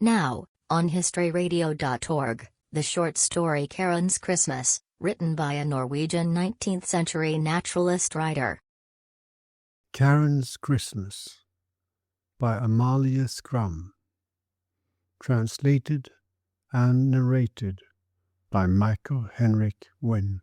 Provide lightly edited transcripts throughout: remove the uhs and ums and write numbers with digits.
Now, on historyradio.org, the short story Karen's Christmas, written by a Norwegian 19th century naturalist writer. Karen's Christmas by Amalie Skram. Translated and narrated by Michael Henrik Wynn.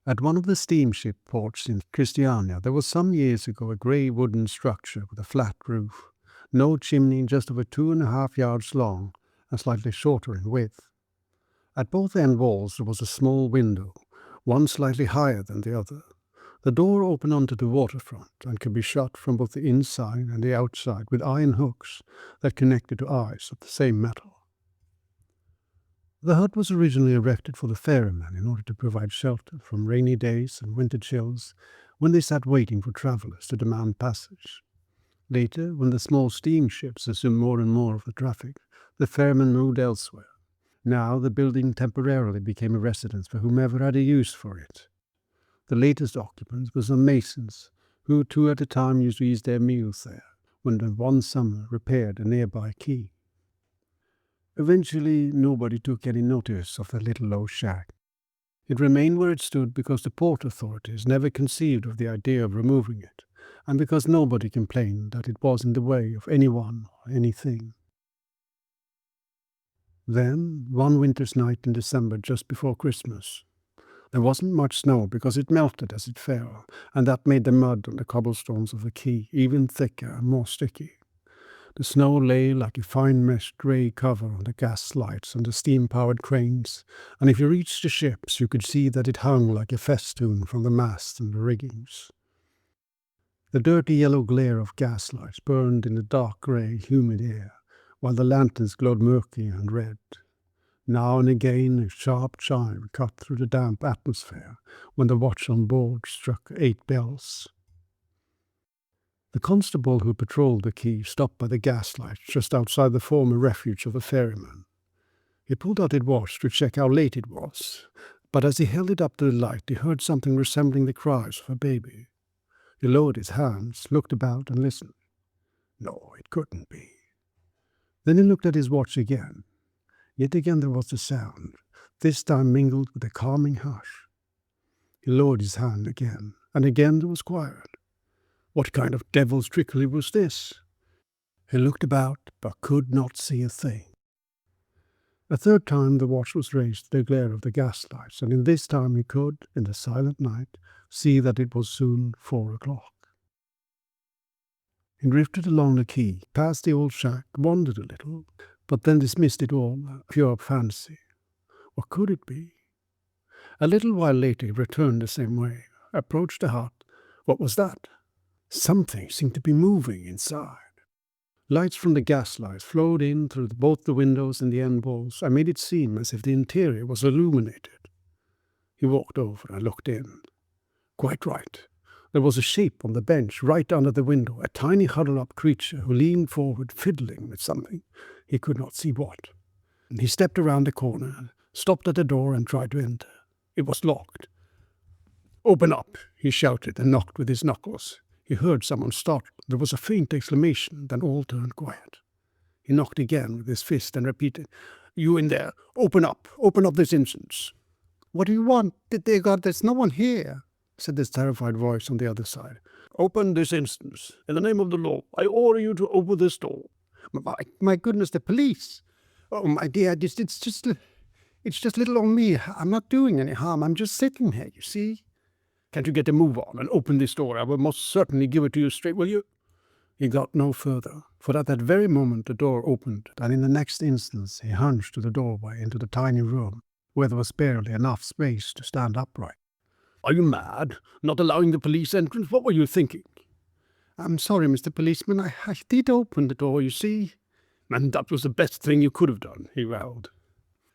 At one of the steamship ports in Christiania, there was some years ago a grey wooden structure with a flat roof, no chimney, just over 2.5 yards long and slightly shorter in width. At both end walls there was a small window, one slightly higher than the other. The door opened onto the waterfront and could be shut from both the inside and the outside with iron hooks that connected to eyes of the same metal. The hut was originally erected for the ferrymen in order to provide shelter from rainy days and winter chills when they sat waiting for travellers to demand passage. Later, when the small steamships assumed more and more of the traffic, the ferrymen moved elsewhere. Now the building temporarily became a residence for whomever had a use for it. The latest occupants were some masons, who 2 at a time used to eat their meals there, when they one summer repaired a nearby quay. Eventually, nobody took any notice of the little low shack. It remained where it stood because the port authorities never conceived of the idea of removing it, and because nobody complained that it was in the way of anyone or anything. Then, one winter's night in December just before Christmas, there wasn't much snow because it melted as it fell, and that made the mud on the cobblestones of the quay even thicker and more sticky. The snow lay like a fine meshed grey cover on the gas lights and the steam-powered cranes, and if you reached the ships you could see that it hung like a festoon from the masts and the riggings. The dirty yellow glare of gas lights burned in the dark grey, humid air, while the lanterns glowed murky and red. Now and again a sharp chime cut through the damp atmosphere when the watch on board struck 8 bells. The constable who patrolled the quay stopped by the gaslight just outside the former refuge of the ferryman. He pulled out his watch to check how late it was, but as he held it up to the light he heard something resembling the cries of a baby. He lowered his hands, looked about and listened. No, it couldn't be. Then he looked at his watch again. Yet again there was the sound, this time mingled with a calming hush. He lowered his hand again, and again there was quiet. What kind of devil's trickery was this? He looked about, but could not see a thing. A third time the watch was raised to the glare of the gaslights, and in this time he could, in the silent night, see that it was soon 4 o'clock. He drifted along the quay, past the old shack, wondered a little, but then dismissed it all, pure fancy. What could it be? A little while later he returned the same way, approached the hut. What was that? Something seemed to be moving inside. Lights from the gaslights flowed in through both the windows and the end walls and made it seem as if the interior was illuminated. He walked over and looked in. Quite right. There was a shape on the bench right under the window, a tiny huddled-up creature who leaned forward fiddling with something. He could not see what. He stepped around the corner, stopped at the door and tried to enter. It was locked. "Open up," he shouted and knocked with his knuckles. He heard someone startle. There was a faint exclamation, then all turned quiet. He knocked again with his fist and repeated, "You in there, open up this instant." "What do you want? Dear God, there's no one here," said this terrified voice on the other side. "Open this instant. In the name of the law, I order you to open this door." My goodness, the police. Oh, my dear, it's just little on me. I'm not doing any harm. I'm just sitting here, you see. "Can't you get a move on and open this door? I will most certainly give it to you straight, will you?" He got no further, for at that very moment the door opened, and in the next instant he hunched to the doorway into the tiny room, where there was barely enough space to stand upright. "Are you mad? Not allowing the police entrance? What were you thinking?" I'm sorry, Mr. Policeman. I did open the door, you see. And that was the best thing you could have done, he growled.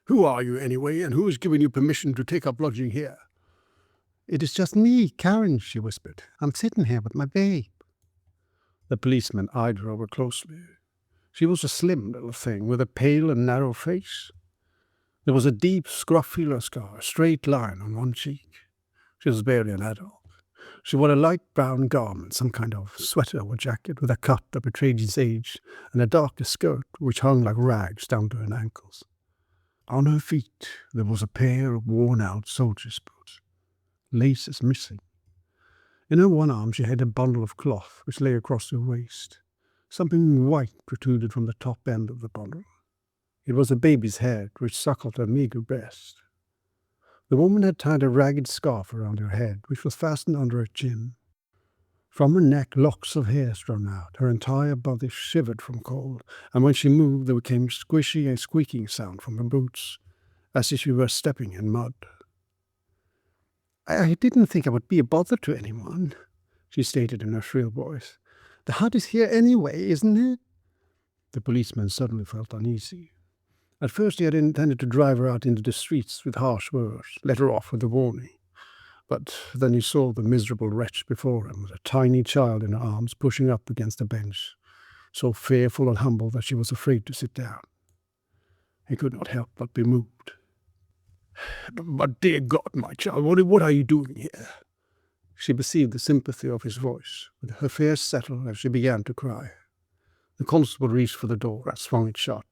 Who are you, anyway, and who has given you permission to take up lodging here? It is just me, Karen, she whispered. I'm sitting here with my babe. The policeman eyed her over closely. She was a slim little thing with a pale and narrow face. There was a deep, scrofulous scar, a straight line on one cheek. She was barely an adult. She wore a light brown garment, some kind of sweater or jacket, with a cut that betrayed his age, and a darker skirt which hung like rags down to her ankles. On her feet there was a pair of worn-out soldier's boots, laces missing. In her one arm she had a bundle of cloth which lay across her waist. Something white protruded from the top end of the bundle. It was a baby's head which suckled her meagre breast. The woman had tied a ragged scarf around her head, which was fastened under her chin. From her neck locks of hair strung out. Her entire body shivered from cold, and when she moved there came squishy and squeaking sound from her boots, as if she were stepping in mud. I didn't think I would be a bother to anyone, she stated in her shrill voice. The hut is here anyway, isn't it? The policeman suddenly felt uneasy. At first he had intended to drive her out into the streets with harsh words, let her off with a warning. But then he saw the miserable wretch before him, with a tiny child in her arms, pushing up against a bench, so fearful and humble that she was afraid to sit down. He could not help but be moved. But dear God, my child, what are you doing here? She perceived the sympathy of his voice, with her fears settled as she began to cry. The constable reached for the door and swung it shut.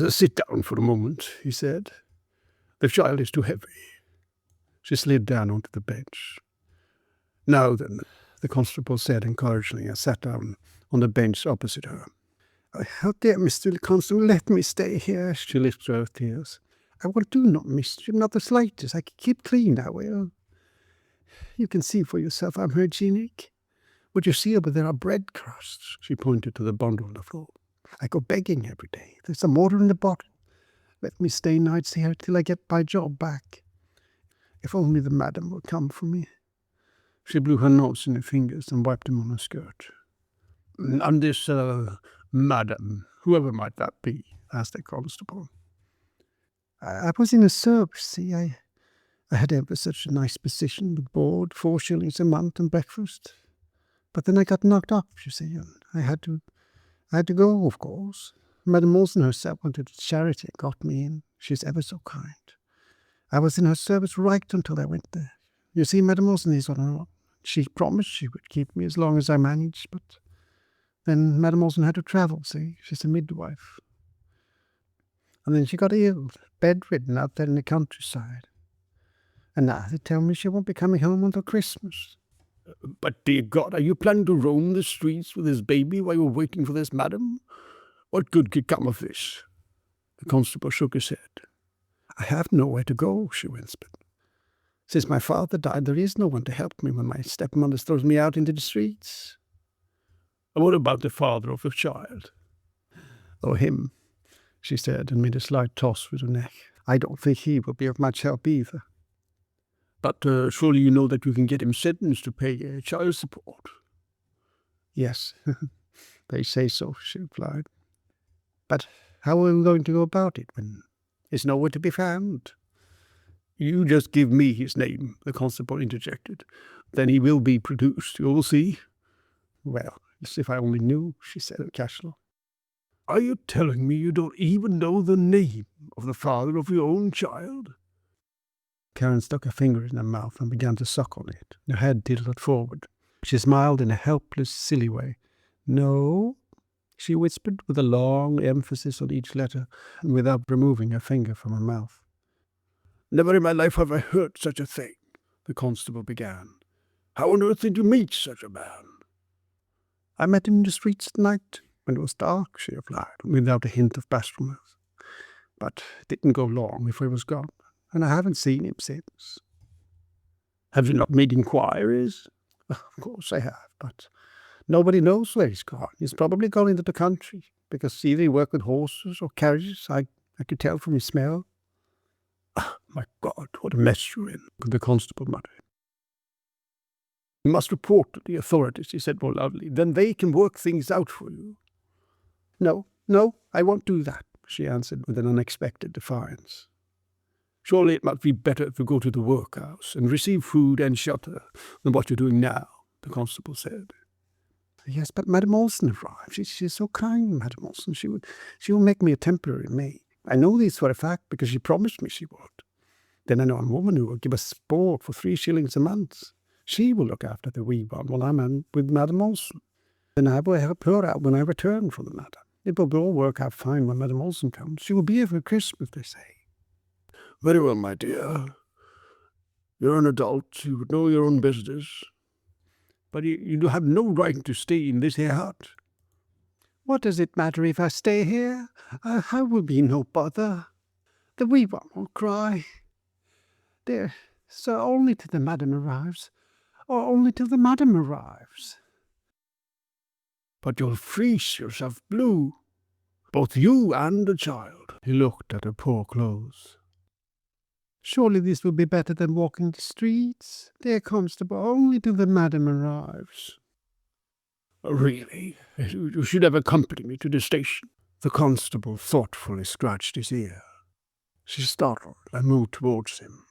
Sit down for a moment, he said. The child is too heavy. She slid down onto the bench. Now then, the constable said encouragingly, and sat down on the bench opposite her. Oh, dear Mr. Constable, let me stay here, she lisped through her tears. I will do no mischief, not the slightest. I can keep clean, I will. You can see for yourself I'm hygienic. Would you see over there are bread crusts? She pointed to the bundle on the floor. I go begging every day. There's some water in the bottle. Let me stay nights here till I get my job back. If only the madam will come for me. She blew her nose in her fingers and wiped them on her skirt. And this, madam, whoever might that be? Asked the constable. I was in a service, see. I had ever such a nice position with board, 4 shillings a month and breakfast. But then I got knocked up, you see, and I had to go, of course. Madame Olsen herself wanted a charity and got me in. She's ever so kind. I was in her service right until I went there. You see, Madame Olsen is on her own. She promised she would keep me as long as I managed, but then Madame Olsen had to travel, see. She's a midwife. And then she got ill, bedridden out there in the countryside. And now they tell me she won't be coming home until Christmas. But, dear God, are you planning to roam the streets with this baby while you're waiting for this madam? What good could come of this? The constable shook his head. I have nowhere to go, she whispered. Since my father died, there is no one to help me when my stepmother throws me out into the streets. And what about the father of your child? Oh, him, she said, and made a slight toss with her neck. I don't think he will be of much help either. But surely you know that you can get him sentenced to pay child support. Yes, they say so, she replied. But how are we going to go about it when he's nowhere to be found? You just give me his name, the constable interjected. Then he will be produced, you will see. Well, as if I only knew, she said casually. Are you telling me you don't even know the name of the father of your own child? Karen stuck her finger in her mouth and began to suck on it, her head tilted forward. She smiled in a helpless, silly way. No, she whispered with a long emphasis on each letter, and without removing her finger from her mouth. Never in my life have I heard such a thing, the constable began. How on earth did you meet such a man? I met him in the streets at night, when it was dark, she replied, without a hint of bashfulness. But it didn't go long before he was gone, and I haven't seen him since. Have you not made inquiries? Of course I have, but nobody knows where he's gone. He's probably gone into the country, because either he worked with horses or carriages. I could tell from his smell. Oh, my God, what a mess you're in, the constable muttered. You must report to the authorities, he said more loudly. Then they can work things out for you. No, I won't do that, she answered with an unexpected defiance. Surely it must be better to go to the workhouse and receive food and shelter than what you're doing now, the constable said. Yes, but Madame Olsen arrived. She's so kind, Madame Olsen. She will make me a temporary maid. I know this for a fact because she promised me she would. Then I know a woman who will give us sport for 3 shillings a month. She will look after the wee one while I'm with Madame Olsen. Then I will help her out when I return from the matter. It will all work out fine when Madame Olsen comes. She will be here for Christmas, they say. Very well, my dear. You're an adult. You would know your own business. But you have no right to stay in this here hut. What does it matter if I stay here? I will be no bother. The wee one won't cry. Dear, so only till the madam arrives. Or only till the madam arrives. But you'll freeze yourself blue. Both you and the child. He looked at her poor clothes. Surely this will be better than walking the streets. Dear constable, only till the madam arrives. Really? You should have accompanied me to the station. The constable thoughtfully scratched his ear. She startled and moved towards him.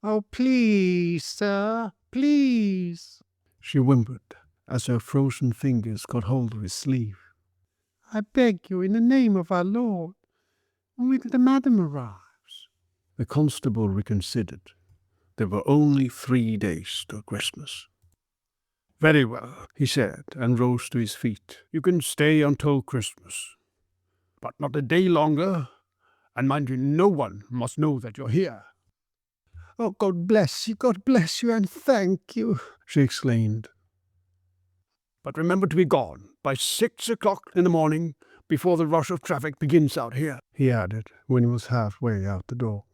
Oh, please, sir, please, she whimpered as her frozen fingers got hold of his sleeve. I beg you, in the name of our Lord, only till the madam arrives. The constable reconsidered. There were only 3 days till Christmas. Very well, he said, and rose to his feet. You can stay until Christmas. But not a day longer, and mind you, no one must know that you're here. Oh, God bless you, and thank you, she exclaimed. But remember to be gone by 6 o'clock in the morning, before the rush of traffic begins out here, he added, when he was halfway out the door.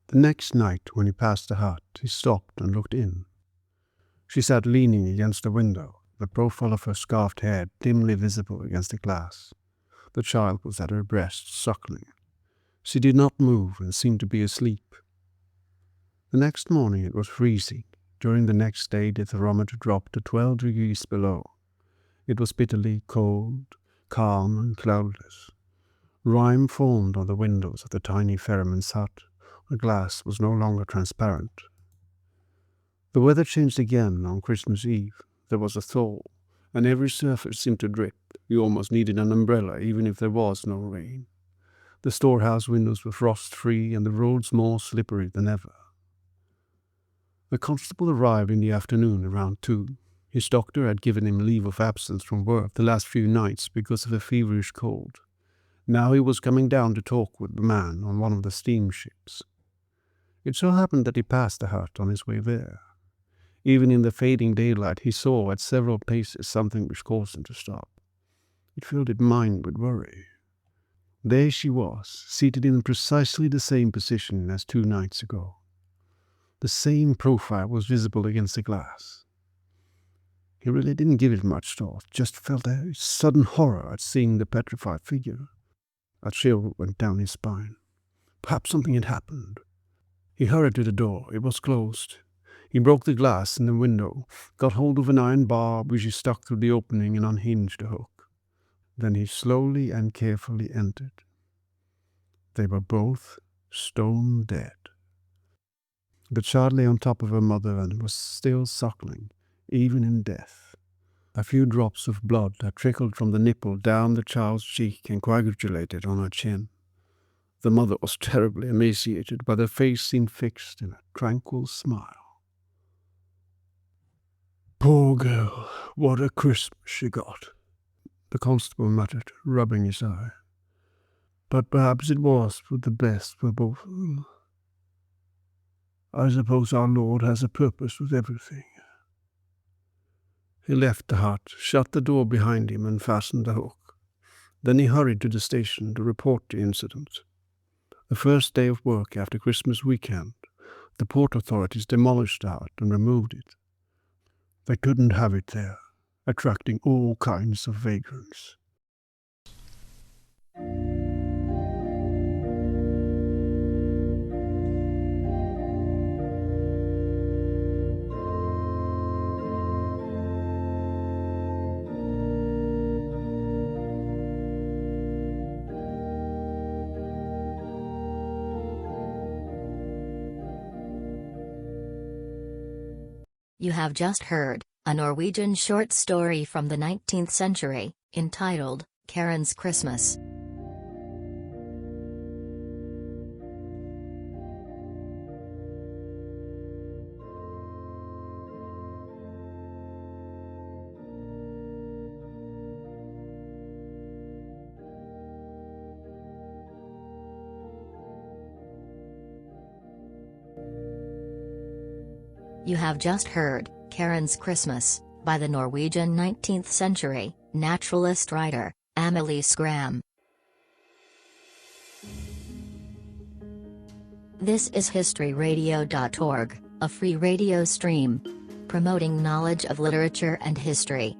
The next night, when he passed the hut, he stopped and looked in. She sat leaning against the window, the profile of her scarfed head dimly visible against the glass. The child was at her breast, suckling. She did not move and seemed to be asleep. The next morning it was freezing. During the next day the thermometer dropped to 12 degrees below. It was bitterly cold, calm and cloudless. Rime formed on the windows of the tiny ferryman's hut. The glass was no longer transparent. The weather changed again on Christmas Eve. There was a thaw, and every surface seemed to drip. You almost needed an umbrella, even if there was no rain. The storehouse windows were frost-free, and the roads more slippery than ever. The constable arrived in the afternoon around 2. His doctor had given him leave of absence from work the last few nights because of a feverish cold. Now he was coming down to talk with the man on one of the steamships. It so happened that he passed the hut on his way there. Even in the fading daylight he saw at several places something which caused him to stop. It filled his mind with worry. There she was, seated in precisely the same position as 2 nights ago. The same profile was visible against the glass. He really didn't give it much thought, just felt a sudden horror at seeing the petrified figure. A chill went down his spine. Perhaps something had happened. He hurried to the door. It was closed. He broke the glass in the window, got hold of an iron bar which he stuck through the opening and unhinged the hook. Then he slowly and carefully entered. They were both stone dead. The child lay on top of her mother and was still suckling, even in death. A few drops of blood had trickled from the nipple down the child's cheek and coagulated on her chin. The mother was terribly emaciated, but her face seemed fixed in a tranquil smile. Poor girl, what a Christmas she got, the constable muttered, rubbing his eye. But perhaps it was for the best for both of them. I suppose our Lord has a purpose with everything. He left the hut, shut the door behind him and fastened the hook. Then he hurried to the station to report the incident. The first day of work after Christmas weekend, the port authorities demolished the hut and removed it. They couldn't have it there, attracting all kinds of vagrants. You have just heard a Norwegian short story from the 19th century, entitled Karen's Christmas. You have just heard Karen's Christmas by the Norwegian 19th century naturalist writer Amalie Skram. This is historyradio.org, a free radio stream promoting knowledge of literature and history.